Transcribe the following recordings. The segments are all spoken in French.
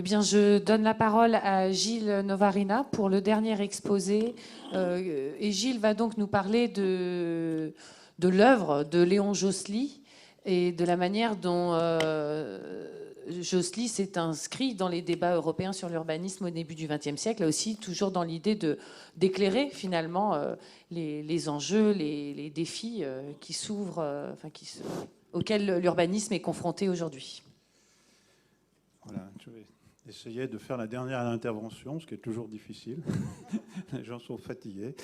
bien, je donne la parole à Gilles Novarina pour le dernier exposé. Et Gilles va donc nous parler de l'œuvre de Léon Jossely et de la manière dont Jossely s'est inscrit dans les débats européens sur l'urbanisme au début du XXe siècle, là aussi toujours dans l'idée d'éclairer finalement les enjeux, les défis qui s'ouvrent, auxquels l'urbanisme est confronté aujourd'hui. Voilà, je vais essayer de faire la dernière intervention, ce qui est toujours difficile. Les gens sont fatigués.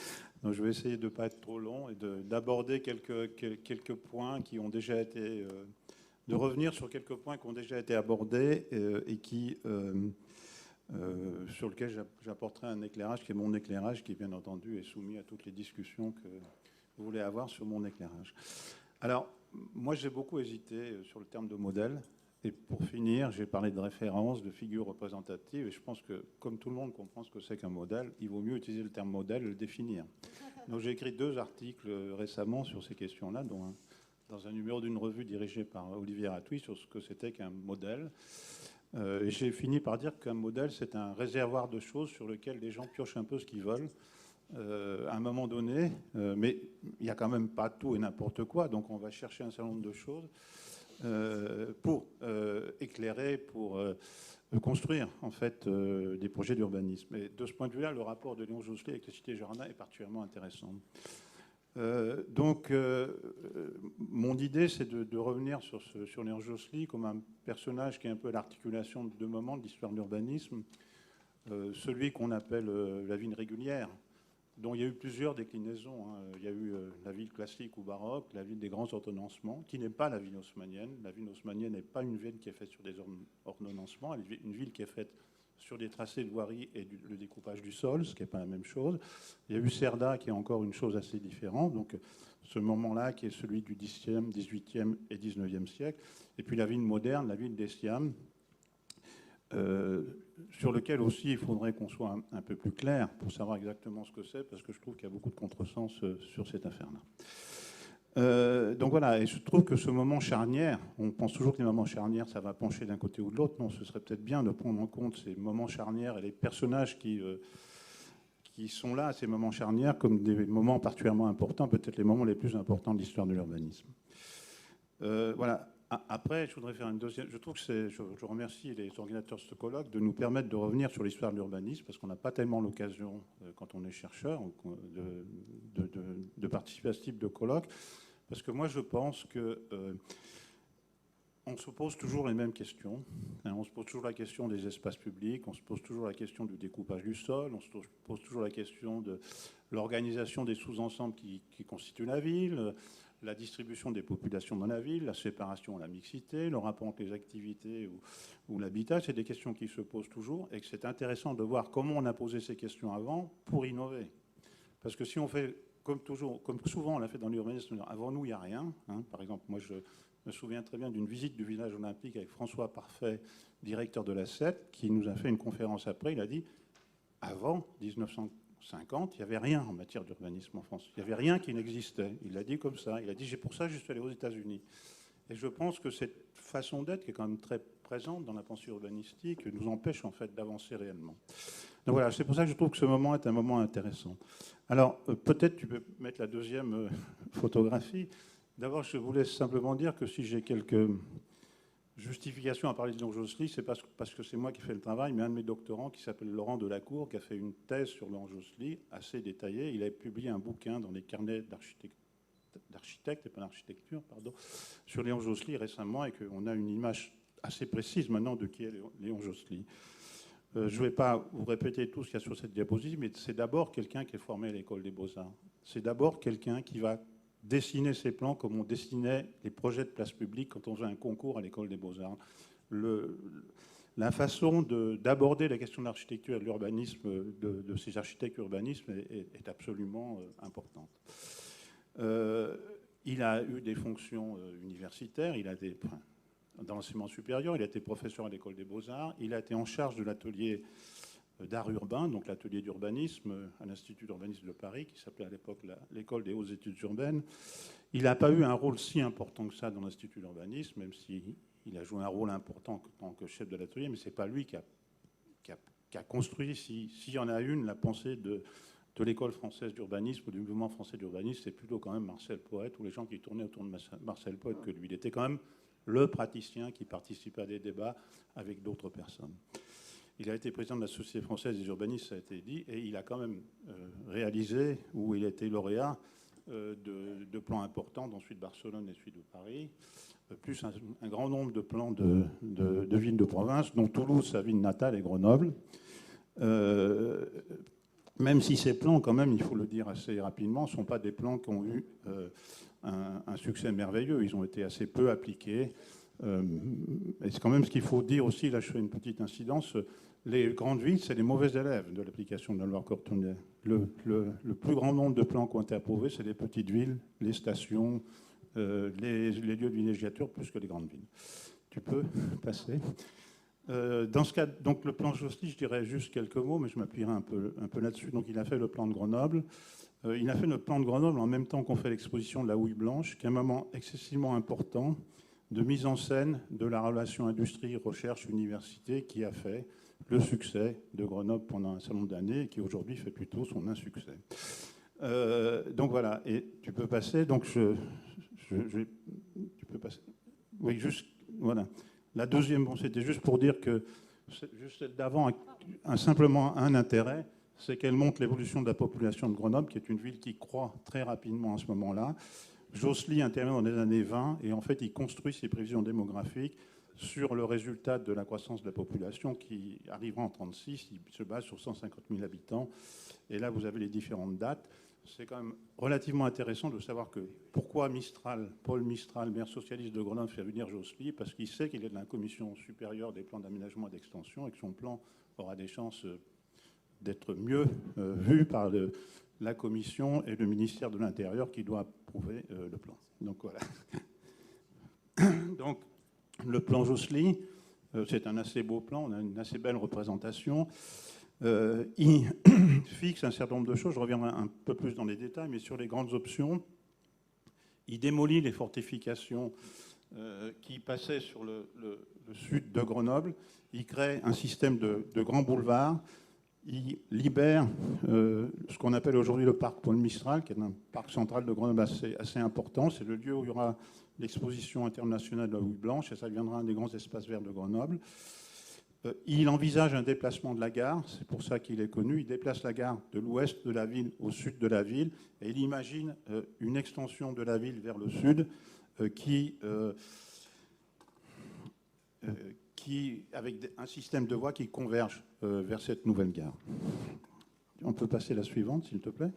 Donc je vais essayer de ne pas être trop long et d'aborder quelques points qui ont déjà été... de revenir sur quelques points qui ont déjà été abordés et sur lesquels j'apporterai un éclairage qui est mon éclairage, qui bien entendu est soumis à toutes les discussions que vous voulez avoir sur mon éclairage. Alors, moi j'ai beaucoup hésité sur le terme de modèle. Et pour finir, j'ai parlé de référence, de figure représentative, et je pense que, comme tout le monde comprend ce que c'est qu'un modèle, il vaut mieux utiliser le terme modèle et le définir. Donc j'ai écrit 2 articles récemment sur ces questions-là, dont un dans un numéro d'une revue dirigée par Olivier Ratouy sur ce que c'était qu'un modèle. Et j'ai fini par dire qu'un modèle, c'est un réservoir de choses sur lequel les gens piochent un peu ce qu'ils veulent. À un moment donné, mais il n'y a quand même pas tout et n'importe quoi, donc on va chercher un certain nombre de choses pour éclairer, pour construire en fait des projets d'urbanisme. Et de ce point de vue-là, le rapport de Léon Jossely avec les cités-jardins est particulièrement intéressant. Mon idée, c'est de revenir sur Léon Jossely comme un personnage qui est un peu l'articulation de 2 moments de l'histoire de l'urbanisme. Celui qu'on appelle la ville régulière, dont il y a eu plusieurs déclinaisons. Il y a eu la ville classique ou baroque, la ville des grands ordonnancements, qui n'est pas la ville haussmannienne. La ville haussmannienne n'est pas une ville qui est faite sur des ordonnancements, elle est une ville qui est faite sur des tracés de voirie et le découpage du sol, ce qui n'est pas la même chose. Il y a eu Cerda, qui est encore une chose assez différente, donc ce moment-là qui est celui du Xe, XVIIIe et XIXe siècle. Et puis la ville moderne, la ville d'Essiam, sur lequel aussi il faudrait qu'on soit un peu plus clair pour savoir exactement ce que c'est, parce que je trouve qu'il y a beaucoup de contresens sur cette affaire-là. Donc voilà, et je trouve que ce moment charnière, on pense toujours que les moments charnières, ça va pencher d'un côté ou de l'autre. Non, ce serait peut-être bien de prendre en compte ces moments charnières et les personnages qui sont là à ces moments charnières comme des moments particulièrement importants, peut-être les moments les plus importants de l'histoire de l'urbanisme. Voilà. Après, je voudrais faire une deuxième... Je trouve que je remercie les organisateurs de ce colloque de nous permettre de revenir sur l'histoire de l'urbanisme, parce qu'on n'a pas tellement l'occasion, quand on est chercheur, de participer à ce type de colloque. Parce que moi, je pense que on se pose toujours les mêmes questions. On se pose toujours la question des espaces publics, on se pose toujours la question du découpage du sol, on se pose toujours la question de l'organisation des sous-ensembles qui constituent la ville, la distribution des populations dans la ville, la séparation, la mixité, le rapport entre les activités ou l'habitat. C'est des questions qui se posent toujours et que c'est intéressant de voir comment on a posé ces questions avant pour innover. Parce que si on fait, comme souvent on l'a fait dans l'urbanisme, avant nous, il n'y a rien. Par exemple, moi, je me souviens très bien d'une visite du village olympique avec François Parfait, directeur de la SET, qui nous a fait une conférence après. Il a dit, avant 1950, il n'y avait rien en matière d'urbanisme en France. Il n'y avait rien qui n'existait. Il l'a dit comme ça. Il a dit, pour ça, je suis allé aux États-Unis. Et je pense que cette façon d'être, qui est quand même très présente dans la pensée urbanistique, nous empêche en fait d'avancer réellement. Donc voilà, c'est pour ça que je trouve que ce moment est un moment intéressant. Alors, peut-être tu peux mettre la deuxième photographie. D'abord, je voulais simplement dire que si j'ai quelques justifications à parler de Léon Jossely, c'est parce que c'est moi qui fais le travail, mais un de mes doctorants qui s'appelle Laurent Delacour, qui a fait une thèse sur Léon Jossely assez détaillée. Il a publié un bouquin dans les carnets d'architectes et pas d'architecture, pardon, sur Léon Jossely récemment, et qu'on a une image assez précise maintenant de qui est Léon Jossely. Je ne vais pas vous répéter tout ce qu'il y a sur cette diapositive, mais c'est d'abord quelqu'un qui est formé à l'école des Beaux-Arts. C'est d'abord quelqu'un qui va dessiner ses plans comme on dessinait les projets de place publique quand on faisait un concours à l'école des Beaux-Arts. La façon d'aborder la question de l'architecture et de l'urbanisme de ces architectes urbanistes est absolument importante. Il a eu des fonctions universitaires, dans l'enseignement supérieur, il a été professeur à l'école des Beaux-Arts, il a été en charge de l'atelier d'art urbain, donc l'atelier d'urbanisme à l'Institut d'urbanisme de Paris, qui s'appelait à l'époque l'école des hautes études urbaines. Il n'a pas eu un rôle si important que ça dans l'Institut d'urbanisme, même s'il a joué un rôle important en tant que chef de l'atelier, mais ce n'est pas lui qui a qui a construit, s'il y en a une, la pensée de l'école française d'urbanisme ou du mouvement français d'urbanisme, c'est plutôt quand même Marcel Poët ou les gens qui tournaient autour de Marcel Poët que lui. Il était quand même le praticien qui participait à des débats avec d'autres personnes. Il a été président de la Société française des urbanistes, ça a été dit, et il a quand même réalisé, ou il a été lauréat de plans importants, dont celui de Barcelone et celui de Paris, plus un grand nombre de plans de villes de province, dont Toulouse, sa ville natale, et Grenoble. Même si ces plans, quand même, il faut le dire assez rapidement, ne sont pas des plans qui ont eu un succès merveilleux. Ils ont été assez peu appliqués. Et c'est quand même ce qu'il faut dire aussi, là je fais une petite incidence, les grandes villes, c'est les mauvais élèves de l'application de la loi Courtenay. Le plus grand nombre de plans qui ont été approuvés, c'est les petites villes, les stations, les lieux de villégiature, plus que les grandes villes. Tu peux passer. Dans ce cas, donc le plan Josely, je dirais juste quelques mots, mais je m'appuierai un peu là-dessus. Donc il a fait le plan de Grenoble. Il a fait le plan de Grenoble en même temps qu'on fait l'exposition de la houille blanche, qui est un moment excessivement important de mise en scène de la relation industrie, recherche, université, qui a fait le succès de Grenoble pendant un certain nombre d'années et qui aujourd'hui fait plutôt son insuccès. Donc voilà, et tu peux passer. Donc tu peux passer. Oui, juste voilà. La deuxième, bon, c'était juste pour dire que juste celle d'avant a simplement un intérêt, c'est qu'elle montre l'évolution de la population de Grenoble, qui est une ville qui croît très rapidement à ce moment-là. Josely intervient dans les années 20 et en fait il construit ses prévisions démographiques sur le résultat de la croissance de la population qui arrivera en 1936. Il se base sur 150 000 habitants. Et là vous avez les différentes dates. C'est quand même relativement intéressant de savoir que pourquoi Paul Mistral, maire socialiste de Grenoble, fait venir Josely, parce qu'il sait qu'il est de la commission supérieure des plans d'aménagement et d'extension et que son plan aura des chances d'être mieux vu par la commission et le ministère de l'Intérieur qui doit approuver le plan. Donc voilà. Donc le plan Josely, c'est un assez beau plan, on a une assez belle représentation. Il fixe un certain nombre de choses, je reviendrai un peu plus dans les détails, mais sur les grandes options, il démolit les fortifications qui passaient sur le sud de Grenoble, il crée un système de grands boulevards, il libère ce qu'on appelle aujourd'hui le parc Paul Mistral, qui est un parc central de Grenoble assez important. C'est le lieu où il y aura l'exposition internationale de la houille blanche, et ça deviendra un des grands espaces verts de Grenoble. Il envisage un déplacement de la gare, c'est pour ça qu'il est connu. Il déplace la gare de l'ouest de la ville au sud de la ville, et il imagine une extension de la ville vers le sud avec un système de voies qui converge vers cette nouvelle gare. On peut passer la suivante, s'il te plaît.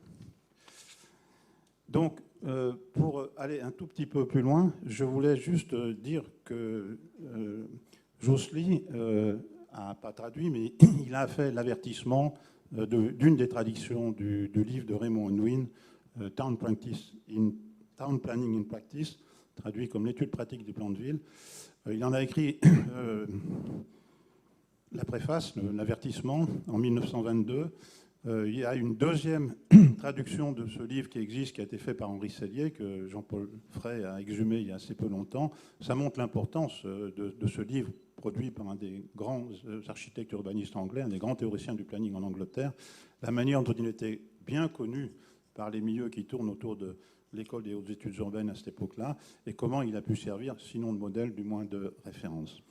Donc, pour aller un tout petit peu plus loin, je voulais juste dire que Josely n'a pas traduit, mais il a fait l'avertissement d'une des traductions du livre de Raymond Unwin, Town Planning in Practice, traduit comme l'étude pratique des plans de ville. Il en a écrit la préface, l'avertissement, en 1922. Il y a une deuxième traduction de ce livre qui existe, qui a été fait par Henri Sellier, que Jean-Paul Frey a exhumé il y a assez peu longtemps. Ça montre l'importance de ce livre produit par un des grands architectes urbanistes anglais, un des grands théoriciens du planning en Angleterre, la manière dont il était bien connu par les milieux qui tournent autour de l'école des hautes études urbaines à cette époque-là, et comment il a pu servir, sinon de modèle, du moins de référence.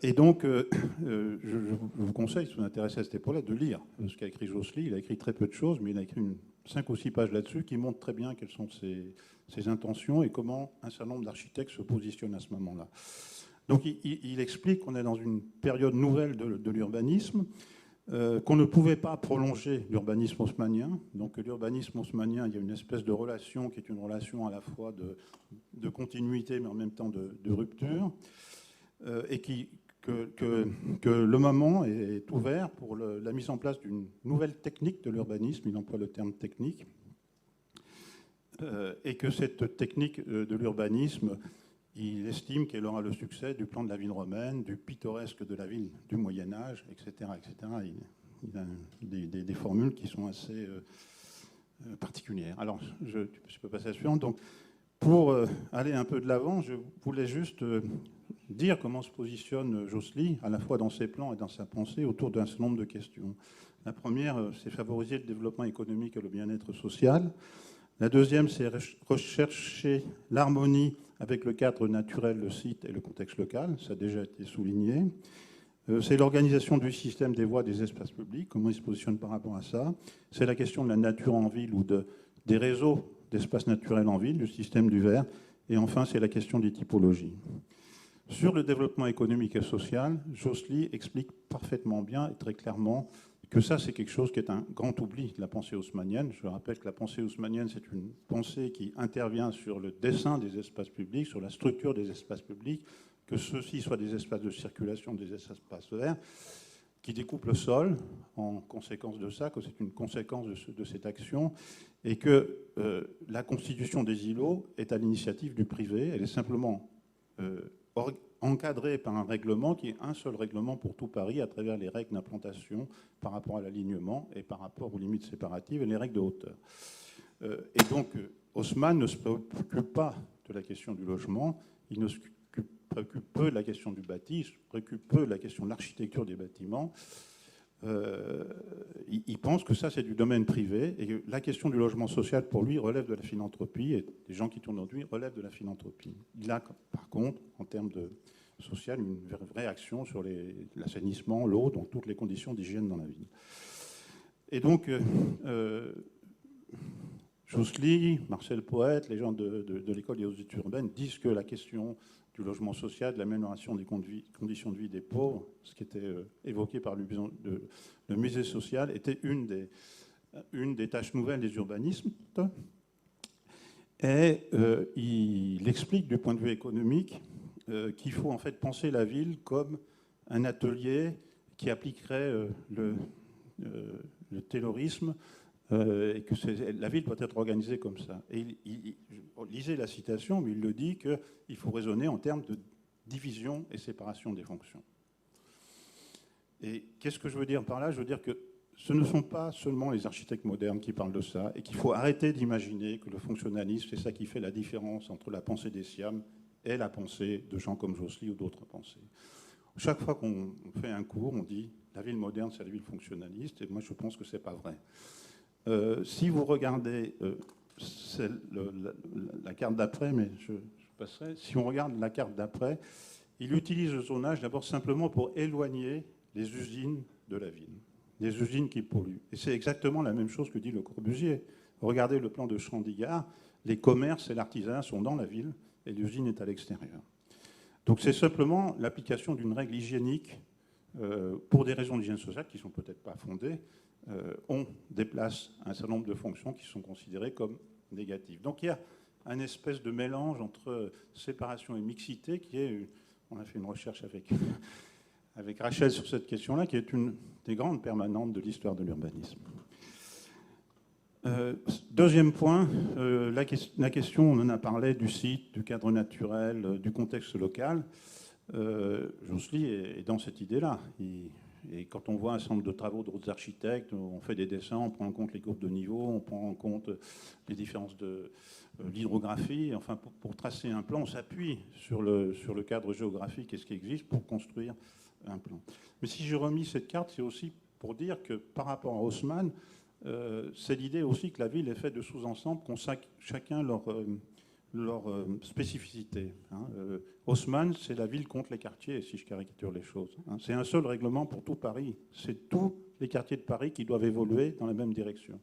Et donc, je vous conseille, si vous vous intéressez à cette époque-là, de lire ce qu'a écrit Josely. Il a écrit très peu de choses, mais il a écrit 5 ou 6 pages là-dessus qui montrent très bien quelles sont ses intentions et comment un certain nombre d'architectes se positionnent à ce moment-là. Donc, il explique qu'on est dans une période nouvelle de l'urbanisme, qu'on ne pouvait pas prolonger l'urbanisme haussmannien. Donc l'urbanisme haussmannien, il y a une espèce de relation qui est une relation à la fois de continuité, mais en même temps de rupture, et que le moment est ouvert pour la mise en place d'une nouvelle technique de l'urbanisme, il emploie le terme technique, et que cette technique de l'urbanisme, il estime qu'elle aura le succès du plan de la ville romaine, du pittoresque de la ville du Moyen-Âge, etc., etc. Il a des formules qui sont assez particulières. Alors, je peux passer à la suivante. Donc, Pour aller un peu de l'avant, je voulais juste dire comment se positionne Josely, à la fois dans ses plans et dans sa pensée, autour d'un certain nombre de questions. La première, c'est favoriser le développement économique et le bien-être social. La deuxième, c'est rechercher l'harmonie avec le cadre naturel, le site et le contexte local. Ça a déjà été souligné. C'est l'organisation du système des voies, des espaces publics, comment il se positionne par rapport à ça. C'est la question de la nature en ville ou des réseaux d'espaces naturels en ville, du système du verre. Et enfin, c'est la question des typologies. Sur le développement économique et social, Josely explique parfaitement bien et très clairement que ça, c'est quelque chose qui est un grand oubli de la pensée haussmannienne. Je rappelle que la pensée haussmannienne, c'est une pensée qui intervient sur le dessin des espaces publics, sur la structure des espaces publics, que ceux-ci soient des espaces de circulation, des espaces verts, qui découpent le sol en conséquence de ça, que c'est une conséquence de cette action, et que la constitution des îlots est à l'initiative du privé. Elle est simplement encadrée par un règlement qui est un seul règlement pour tout Paris à travers les règles d'implantation par rapport à l'alignement et par rapport aux limites séparatives et les règles de hauteur. Et donc, Haussmann ne se préoccupe pas de la question du logement, il ne se préoccupe peu de la question du bâti, il se préoccupe peu de la question de l'architecture des bâtiments. Il pense que ça, c'est du domaine privé et que la question du logement social, pour lui, relève de la philanthropie et les gens qui tournent autour de lui relèvent de la philanthropie. Il a, par contre, en termes de social, une vraie action sur l'assainissement, l'eau, donc toutes les conditions d'hygiène dans la ville. Et donc, Josely, Marcel Poët, les gens de l'école des hautes études urbaines disent que la question du logement social, de l'amélioration des conditions de vie des pauvres, ce qui était évoqué par le musée social, était une des tâches nouvelles des urbanistes. Et il explique du point de vue économique qu'il faut en fait penser la ville comme un atelier qui appliquerait le taylorisme et que la ville doit être organisée comme ça. Et lisez la citation, mais il le dit qu'il faut raisonner en termes de division et séparation des fonctions. Et qu'est-ce que je veux dire par là? Je veux dire que ce ne sont pas seulement les architectes modernes qui parlent de ça, et qu'il faut arrêter d'imaginer que le fonctionnalisme, c'est ça qui fait la différence entre la pensée des Siam et la pensée de gens comme Josely ou d'autres pensées. Chaque fois qu'on fait un cours, on dit la ville moderne, c'est la ville fonctionnaliste, et moi je pense que ce n'est pas vrai. Si vous regardez la carte d'après, mais je passerai, si on regarde la carte d'après, il utilise le zonage d'abord simplement pour éloigner les usines de la ville, les usines qui polluent. Et c'est exactement la même chose que dit Le Corbusier. Regardez le plan de Chandigarh, les commerces et l'artisanat sont dans la ville et l'usine est à l'extérieur. Donc c'est simplement l'application d'une règle hygiénique pour des raisons d'hygiène sociale qui ne sont peut-être pas fondées. On déplace un certain nombre de fonctions qui sont considérées comme négatives. Donc il y a un espèce de mélange entre séparation et mixité qui est, on a fait une recherche avec Rachel sur cette question-là, qui est une des grandes permanentes de l'histoire de l'urbanisme. Deuxième point, la question, on en a parlé, du site, du cadre naturel, du contexte local. Josely est dans cette idée-là. Et quand on voit un certain nombre de travaux d'autres architectes, on fait des dessins, on prend en compte les courbes de niveau, on prend en compte les différences de l'hydrographie. Enfin, pour tracer un plan, on s'appuie sur le cadre géographique et ce qui existe pour construire un plan. Mais si j'ai remis cette carte, c'est aussi pour dire que par rapport à Haussmann, c'est l'idée aussi que la ville est faite de sous-ensembles qui ont chacun leur spécificité. Haussmann, c'est la ville contre les quartiers, si je caricature les choses. C'est un seul règlement pour tout Paris. C'est tous les quartiers de Paris qui doivent évoluer dans la même direction.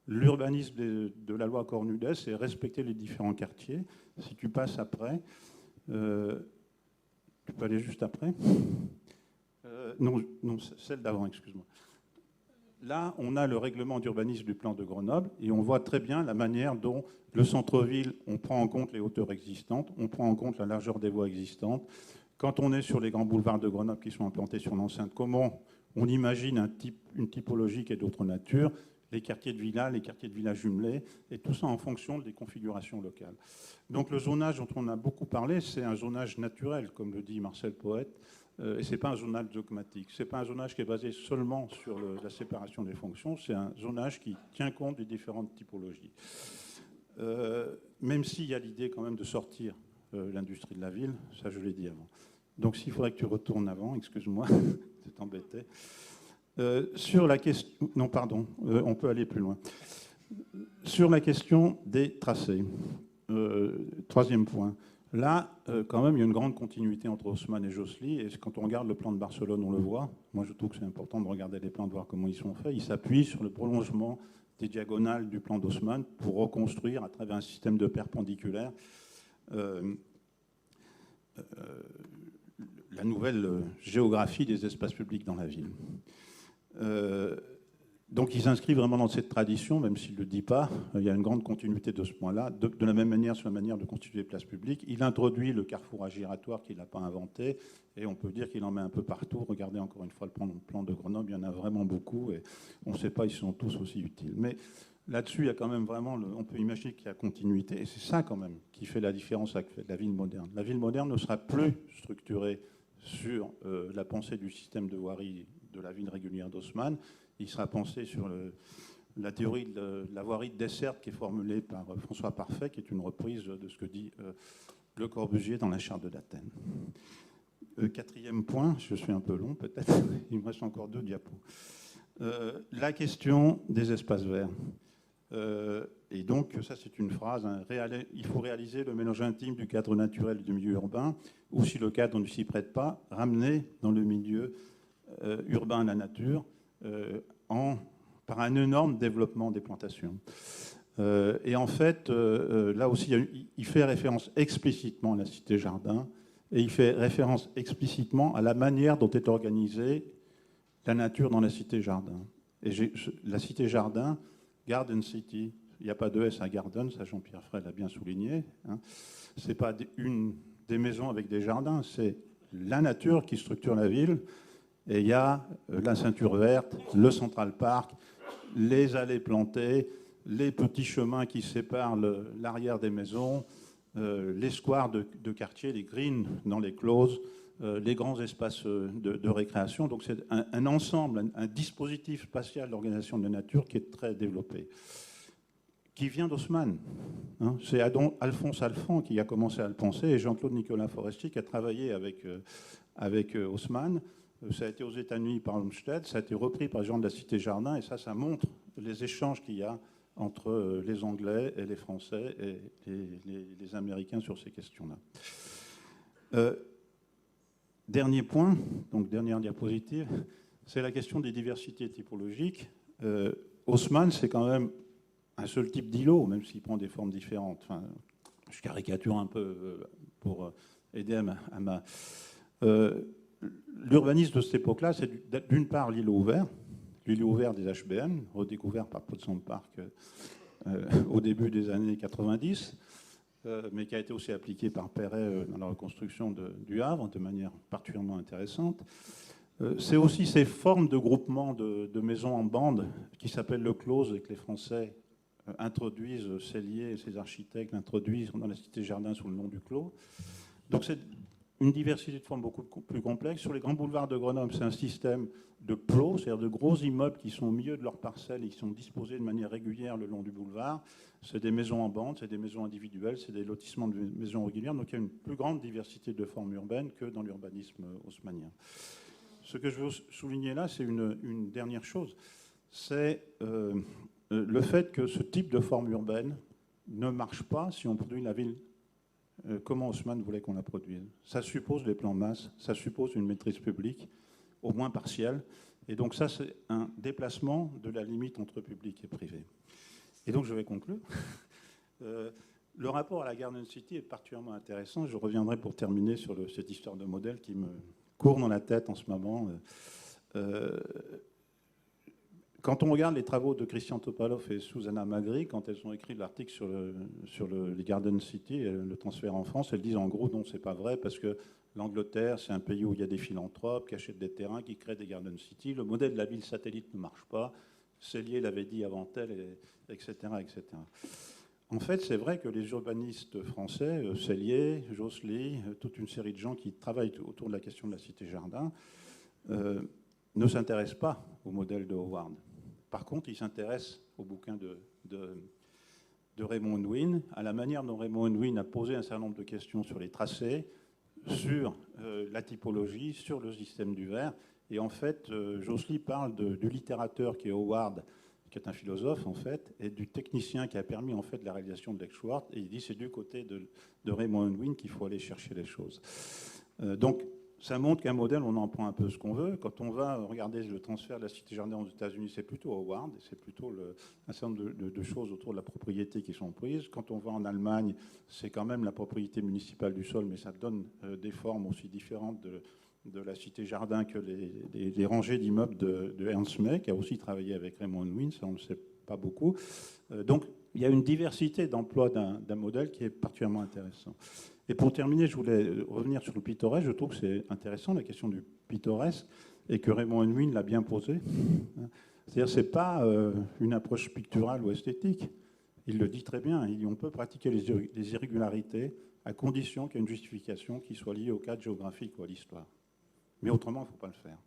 L'urbanisme de la loi Cornudet, c'est respecter les différents quartiers. Si tu passes après, tu peux aller juste après. Non, celle d'avant, excuse-moi. Là, on a le règlement d'urbanisme du plan de Grenoble et on voit très bien la manière dont le centre-ville, on prend en compte les hauteurs existantes, on prend en compte la largeur des voies existantes. Quand on est sur les grands boulevards de Grenoble qui sont implantés sur l'enceinte, comment on imagine une typologie qui est d'autre nature, les quartiers de villas jumelés, et tout ça en fonction des configurations locales. Donc le zonage dont on a beaucoup parlé, c'est un zonage naturel, comme le dit Marcel Poët, et ce n'est pas un zonage dogmatique. Ce n'est pas un zonage qui est basé seulement sur la séparation des fonctions, c'est un zonage qui tient compte des différentes typologies. même s'il y a l'idée quand même de sortir l'industrie de la ville, ça je l'ai dit avant. Donc s'il faudrait que tu retournes avant, excuse-moi, c'est embêté. Sur la question... Non, pardon, on peut aller plus loin. Sur la question des tracés, troisième point. Là, quand même, il y a une grande continuité entre Haussmann et Josely. Et quand on regarde le plan de Barcelone, on le voit. Moi, je trouve que c'est important de regarder les plans, de voir comment ils sont faits. Ils s'appuient sur le prolongement des diagonales du plan d'Haussmann pour reconstruire à travers un système de perpendiculaires la nouvelle géographie des espaces publics dans la ville. Donc ils s'inscrivent vraiment dans cette tradition, même s'il ne le dit pas. Il y a une grande continuité de ce point-là. De la même manière, sur la manière de constituer les places publiques, il introduit le carrefour giratoire qu'il n'a pas inventé, et on peut dire qu'il en met un peu partout. Regardez encore une fois le plan de Grenoble, il y en a vraiment beaucoup, et on ne sait pas, ils sont tous aussi utiles. Mais là-dessus, il y a quand même vraiment, on peut imaginer qu'il y a continuité, et c'est ça quand même qui fait la différence avec la ville moderne. La ville moderne ne sera plus structurée sur la pensée du système de voirie de la ville régulière d'Haussmann. Il sera pensé sur la théorie de la voirie de desserte qui est formulée par François Parfait, qui est une reprise de ce que dit Le Corbusier dans la charte d'Athènes. Quatrième point, je suis un peu long peut-être, il me reste encore 2 diapos. La question des espaces verts. Et donc, ça c'est une phrase, hein, il faut réaliser le mélange intime du cadre naturel et du milieu urbain, ou si le cadre ne s'y prête pas, ramener dans le milieu urbain la nature, par un énorme développement des plantations. Et en fait, là aussi, il fait référence explicitement à la cité-jardin, et il fait référence explicitement à la manière dont est organisée la nature dans la cité-jardin. Et la cité-jardin, Garden City, il n'y a pas de S à Garden, ça Jean-Pierre Frey l'a bien souligné, hein. Ce n'est pas une des maisons avec des jardins, c'est la nature qui structure la ville. Et il y a la ceinture verte, le Central Park, les allées plantées, les petits chemins qui séparent l'arrière des maisons, les squares de quartier, les greens dans les closes, les grands espaces de récréation. Donc c'est un ensemble, un dispositif spatial d'organisation de la nature qui est très développé, qui vient d'Haussmann. Hein. C'est Alphonse Alphand qui a commencé à le penser, et Jean-Claude Nicolas Forestier qui a travaillé avec Haussmann. Ça a été aux États-Unis par Olmsted, ça a été repris par les gens de la Cité-Jardin, et ça montre les échanges qu'il y a entre les Anglais et les Français et les Américains sur ces questions-là. Dernier point, donc dernière diapositive, c'est la question des diversités typologiques. Haussmann, c'est quand même un seul type d'îlot, même s'il prend des formes différentes. Enfin, je caricature un peu pour aider à ma... L'urbanisme de cette époque-là, c'est d'une part l'îlot ouvert des HBM, redécouvert par Potsdam Park au début des années 90, mais qui a été aussi appliqué par Perret dans la reconstruction du Havre de manière particulièrement intéressante. C'est aussi ces formes de groupement de maisons en bande qui s'appellent le close et que les Français introduisent, Cellier et ses architectes l'introduisent dans la cité-jardin sous le nom du clos. Donc c'est une diversité de formes beaucoup plus complexe. Sur les grands boulevards de Grenoble, c'est un système de plots, c'est-à-dire de gros immeubles qui sont au milieu de leurs parcelles et qui sont disposés de manière régulière le long du boulevard. C'est des maisons en bande, c'est des maisons individuelles, c'est des lotissements de maisons régulières. Donc il y a une plus grande diversité de formes urbaines que dans l'urbanisme haussmannien. Ce que je veux souligner là, c'est une dernière chose. C'est le fait que ce type de forme urbaine ne marche pas si on produit la ville comment Haussmann voulait qu'on la produise. Ça suppose des plans de masse, ça suppose une maîtrise publique, au moins partielle. Et donc ça, c'est un déplacement de la limite entre public et privé. Et donc je vais conclure. Le rapport à la Garden City est particulièrement intéressant. Je reviendrai pour terminer sur cette histoire de modèle qui me court dans la tête en ce moment. Quand on regarde les travaux de Christian Topalov et Susanna Magri, quand elles ont écrit l'article sur les Garden City et le transfert en France, elles disent en gros non, c'est pas vrai parce que l'Angleterre, c'est un pays où il y a des philanthropes qui achètent des terrains, qui créent des Garden City. Le modèle de la ville satellite ne marche pas. Cellier l'avait dit avant elle, etc., etc. En fait, c'est vrai que les urbanistes français, Cellier, Josely, toute une série de gens qui travaillent autour de la question de la cité-jardin, ne s'intéressent pas au modèle de Howard. Par contre, ils s'intéressent au bouquin de de Raymond Unwin, à la manière dont Raymond Unwin a posé un certain nombre de questions sur les tracés, sur la typologie, sur le système du verre. Et en fait, Josely parle du littérateur qui est Howard, qui est un philosophe en fait, et du technicien qui a permis en fait la réalisation de Lex Schwartz. Et il dit c'est du côté de Raymond Unwin qu'il faut aller chercher les choses. Donc ça montre qu'un modèle, on en prend un peu ce qu'on veut. Quand on va regarder le transfert de la Cité Jardin aux États-Unis, c'est plutôt Howard, c'est plutôt un certain nombre de choses autour de la propriété qui sont prises. Quand on va en Allemagne, c'est quand même la propriété municipale du sol, mais ça donne des formes aussi différentes de la Cité Jardin que les rangées d'immeubles de Ernst May, qui a aussi travaillé avec Raymond Unwin, ça on ne le sait pas beaucoup. Donc il y a une diversité d'emploi d'un modèle qui est particulièrement intéressant. Et pour terminer, je voulais revenir sur le pittoresque. Je trouve que c'est intéressant, la question du pittoresque, et que Raymond Unwin l'a bien posé. C'est-à-dire que ce n'est pas une approche picturale ou esthétique. Il le dit très bien. On peut pratiquer les irrégularités à condition qu'il y ait une justification qui soit liée au cadre géographique ou à l'histoire. Mais autrement, il ne faut pas le faire.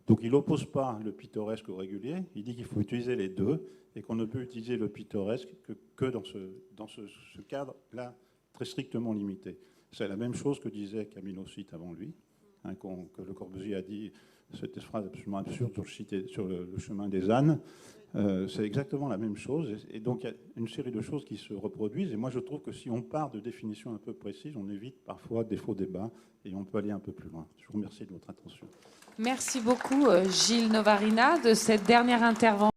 Donc il n'oppose pas le pittoresque au régulier. Il dit qu'il faut utiliser les deux et qu'on ne peut utiliser le pittoresque que dans ce cadre-là, très strictement limité. C'est la même chose que disait Camille Ossite avant lui, que Le Corbusier a dit, cette phrase absolument absurde sur le chemin des ânes. C'est exactement la même chose. Et donc, il y a une série de choses qui se reproduisent. Et moi, je trouve que si on part de définitions un peu précises, on évite parfois des faux débats et on peut aller un peu plus loin. Je vous remercie de votre attention. Merci beaucoup, Gilles Novarina, de cette dernière intervention.